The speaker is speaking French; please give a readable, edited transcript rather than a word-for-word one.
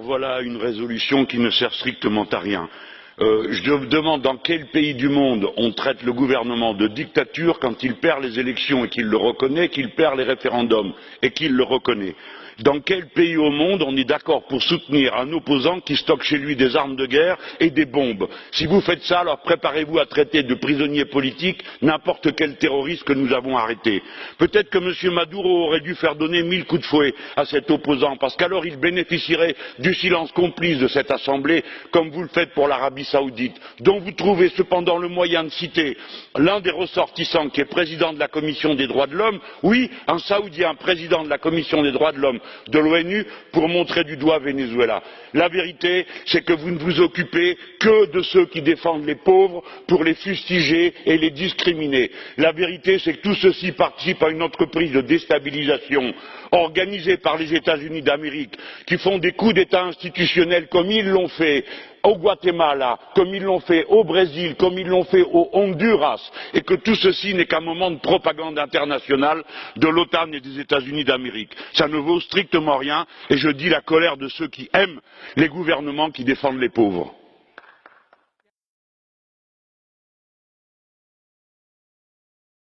Voilà une résolution qui ne sert strictement à rien. Je me demande dans quel pays du monde on traite le gouvernement de dictature quand il perd les élections et qu'il le reconnaît, qu'il perd les référendums et qu'il le reconnaît. Dans quel pays au monde on est d'accord pour soutenir un opposant qui stocke chez lui des armes de guerre et des bombes? Si vous faites ça, alors préparez-vous à traiter de prisonnier politique n'importe quel terroriste que nous avons arrêté. Peut-être que M. Maduro aurait dû faire donner 1000 coups de fouet à cet opposant, parce qu'alors il bénéficierait du silence complice de cette Assemblée, comme vous le faites pour l'Arabie Saoudite, dont vous trouvez cependant le moyen de citer l'un des ressortissants qui est président de la Commission des droits de l'homme, oui, un Saoudien président de la Commission des droits de l'homme de l'ONU, pour montrer du doigt Venezuela. La vérité, c'est que vous ne vous occupez que de ceux qui défendent les pauvres pour les fustiger et les discriminer. La vérité, c'est que tout ceci participe à une entreprise de déstabilisation organisée par les États-Unis d'Amérique, qui font des coups d'État institutionnels comme ils l'ont fait au Guatemala, comme ils l'ont fait au Brésil, comme ils l'ont fait au Honduras, et que tout ceci n'est qu'un moment de propagande internationale de l'OTAN et des États-Unis d'Amérique. Ça ne vaut strictement rien, et je dis la colère de ceux qui aiment les gouvernements qui défendent les pauvres.